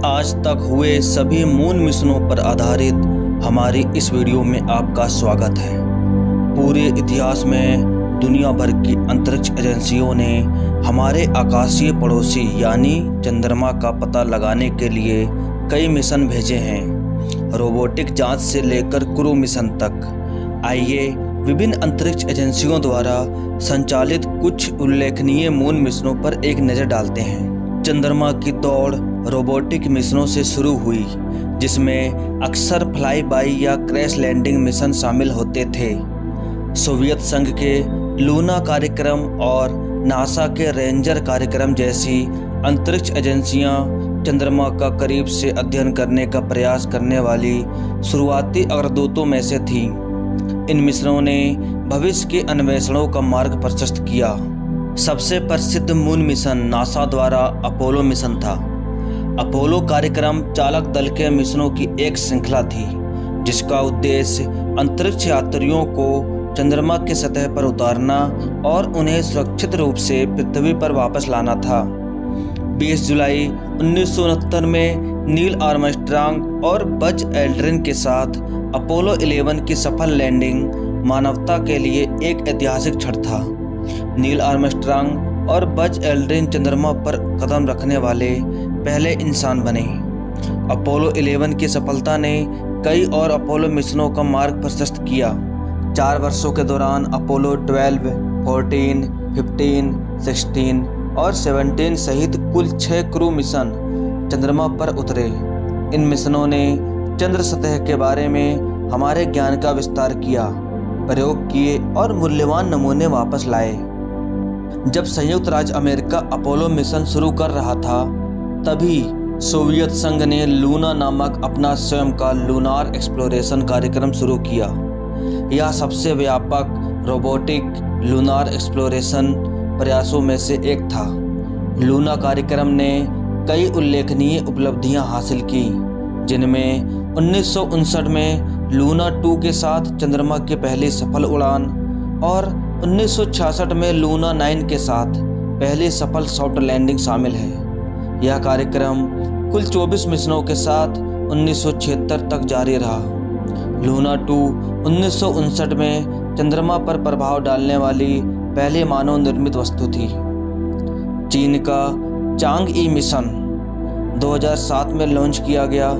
आज तक हुए सभी मून मिशनों पर आधारित हमारी इस वीडियो में आपका स्वागत है। पूरे इतिहास में दुनिया भर की अंतरिक्ष एजेंसियों ने हमारे आकाशीय पड़ोसी यानी चंद्रमा का पता लगाने के लिए कई मिशन भेजे हैं, रोबोटिक जांच से लेकर क्रू मिशन तक। आइए विभिन्न अंतरिक्ष एजेंसियों द्वारा संचालित कुछ उल्लेखनीय मून मिशनों पर एक नज़र डालते हैं। चंद्रमा की दौड़ रोबोटिक मिशनों से शुरू हुई, जिसमें अक्सर फ्लाई बाई या क्रैश लैंडिंग मिशन शामिल होते थे। सोवियत संघ के लूना कार्यक्रम और नासा के रेंजर कार्यक्रम जैसी अंतरिक्ष एजेंसियां चंद्रमा का करीब से अध्ययन करने का प्रयास करने वाली शुरुआती अग्रदूतों में से थीं। इन मिशनों ने भविष्य के अन्वेषणों का मार्ग प्रशस्त किया। सबसे प्रसिद्ध मून मिशन नासा द्वारा अपोलो मिशन था। अपोलो कार्यक्रम चालक दल के मिशनों की एक श्रृंखला थी, जिसका उद्देश्य अंतरिक्ष यात्रियों को चंद्रमा की सतह पर उतारना और उन्हें सुरक्षित रूप से पृथ्वी पर वापस लाना था। 20 जुलाई 1969 में नील आर्मस्ट्रांग और बज एल्ड्रिन के साथ अपोलो 11 की सफल लैंडिंग मानवता के लिए एक ऐतिहासिक क्षण था। नील आर्मस्ट्रांग और बज एल्ड्रिन चंद्रमा पर कदम रखने वाले पहले इंसान बने। अपोलो 11 की सफलता ने कई और अपोलो मिशनों का मार्ग प्रशस्त किया। 4 वर्षों के दौरान अपोलो 12, 14, 15, 16 और 17 सहित कुल 6 क्रू मिशन चंद्रमा पर उतरे। इन मिशनों ने चंद्र सतह के बारे में हमारे ज्ञान का विस्तार किया, प्रयोग किए और मूल्यवान नमूने वापस लाए। जब संयुक्त राज्य अमेरिका अपोलो मिशन शुरू कर रहा था, तभी सोवियत संघ ने लूना नामक अपना स्वयं का लूनार एक्सप्लोरेशन कार्यक्रम शुरू किया। यह सबसे व्यापक रोबोटिक लूनार एक्सप्लोरेशन प्रयासों में से एक था। लूना कार्यक्रम ने कई उल्लेखनीय उपलब्धियां हासिल की, जिनमें 1959 में लूना 2 के साथ चंद्रमा की पहली सफल उड़ान और 1966 में लूना 9 के साथ पहली सफल सॉफ्ट लैंडिंग शामिल है। यह कार्यक्रम कुल 24 मिशनों के साथ 1976 तक जारी रहा। लूना 2 1959 में चंद्रमा पर प्रभाव डालने वाली पहली मानव निर्मित वस्तु थी। चीन का चांग-ई मिशन 2007 में लॉन्च किया गया।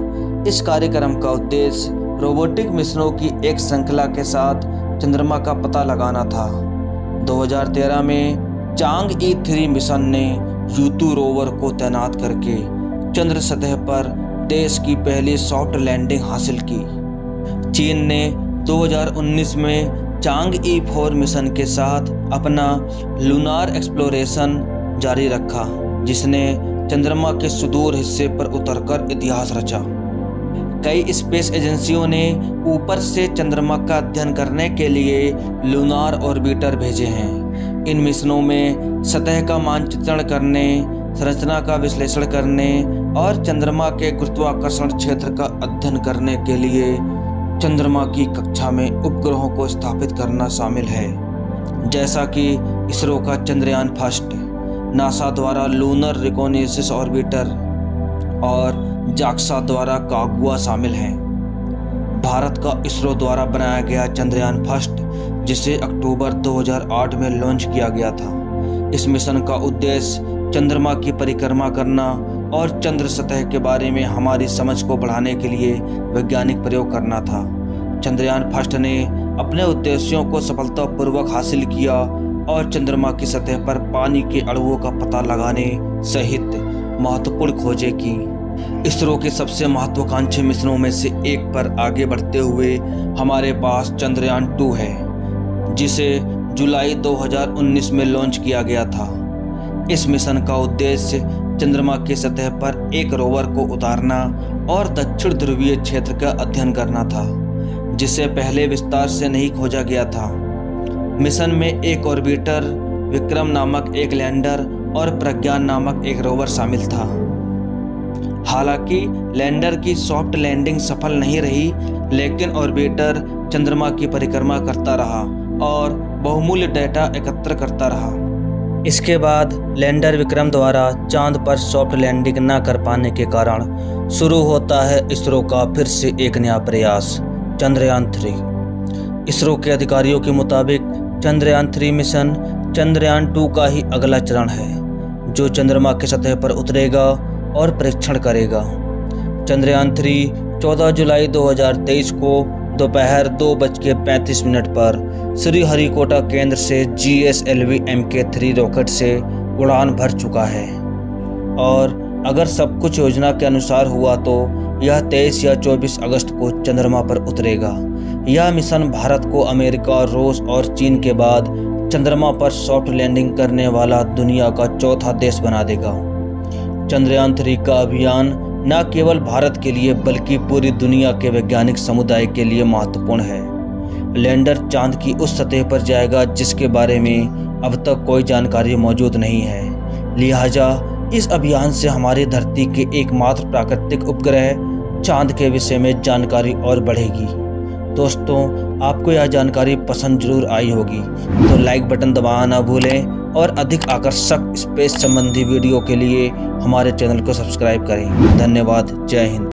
इस कार्यक्रम का उद्देश्य रोबोटिक मिशनों की एक श्रृंखला के साथ चंद्रमा का पता लगाना था। 2013 में चांग-ई 3 मिशन ने U2 रोवर को तैनात करके चंद्र सतह पर देश की पहली सॉफ्ट लैंडिंग हासिल की। चीन ने 2019 में चांग-ई 4 मिशन के साथ अपना लूनार एक्सप्लोरेशन जारी रखा, जिसने चंद्रमा के सुदूर हिस्से पर उतरकर इतिहास रचा। कई स्पेस एजेंसियों ने ऊपर से चंद्रमा का अध्ययन करने के लिए लूनार ऑर्बिटर भेजे हैं। इन मिशनों में सतह का मानचित्रण करने, संरचना का विश्लेषण करने और चंद्रमा के गुरुत्वाकर्षण क्षेत्र का अध्ययन करने के लिए चंद्रमा की कक्षा में उपग्रहों को स्थापित करना शामिल है, जैसा कि इसरो का चंद्रयान फर्स्ट, नासा द्वारा लूनर रिकॉनेसेंस ऑर्बिटर और जाक्सा द्वारा कागुआ शामिल हैं। भारत का इसरो द्वारा बनाया गया चंद्रयान फर्स्ट, जिसे अक्टूबर 2008 में लॉन्च किया गया था। इस मिशन का उद्देश्य चंद्रमा की परिक्रमा करना और चंद्र सतह के बारे में हमारी समझ को बढ़ाने के लिए वैज्ञानिक प्रयोग करना था। चंद्रयान फर्स्ट ने अपने उद्देश्यों को सफलतापूर्वक हासिल किया और चंद्रमा की सतह पर पानी के अणुओं का पता लगाने सहित महत्वपूर्ण खोजें की। इसरो के सबसे महत्वाकांक्षी मिशनों में से एक पर आगे बढ़ते हुए हमारे पास चंद्रयान 2 है, जिसे जुलाई 2019 में लॉन्च किया गया था। इस मिशन का उद्देश्य चंद्रमा की सतह पर एक रोवर को उतारना और दक्षिण ध्रुवीय क्षेत्र का अध्ययन करना था, जिसे पहले विस्तार से नहीं खोजा गया था। मिशन में एक ऑर्बिटर, विक्रम नामक एक लैंडर और प्रज्ञान नामक एक रोवर शामिल था। हालांकि लैंडर की सॉफ्ट लैंडिंग सफल नहीं रही, लेकिन ऑर्बिटर चंद्रमा की परिक्रमा करता रहा और बहुमूल्य डेटा एकत्र करता रहा। इसके बाद लैंडर विक्रम द्वारा चांद पर सॉफ्ट लैंडिंग न कर पाने के कारण शुरू होता है इसरो का फिर से एक नया प्रयास, चंद्रयान 3। इसरो के अधिकारियों के मुताबिक चंद्रयान 3 मिशन चंद्रयान 2 का ही अगला चरण है, जो चंद्रमा की सतह पर उतरेगा और परीक्षण करेगा। चंद्रयान 3 14 जुलाई 2023 को दोपहर 2:35 पर श्रीहरिकोटा केंद्र से GSLV Mk3 रॉकेट से उड़ान भर चुका है और अगर सब कुछ योजना के अनुसार हुआ तो यह 23 या 24 अगस्त को चंद्रमा पर उतरेगा। यह मिशन भारत को अमेरिका, रूस और चीन के बाद चंद्रमा पर सॉफ्ट लैंडिंग करने वाला दुनिया का चौथा देश बना देगा। चंद्रयान 3 का अभियान न केवल भारत के लिए बल्कि पूरी दुनिया के वैज्ञानिक समुदाय के लिए महत्वपूर्ण है। लैंडर चांद की उस सतह पर जाएगा जिसके बारे में अब तक कोई जानकारी मौजूद नहीं है। लिहाजा इस अभियान से हमारी धरती के एकमात्र प्राकृतिक उपग्रह चांद के विषय में जानकारी और बढ़ेगी। दोस्तों, आपको यह जानकारी पसंद जरूर आई होगी, तो लाइक बटन दबाना ना भूलें और अधिक आकर्षक स्पेस संबंधी वीडियो के लिए हमारे चैनल को सब्सक्राइब करें। धन्यवाद। जय हिंद।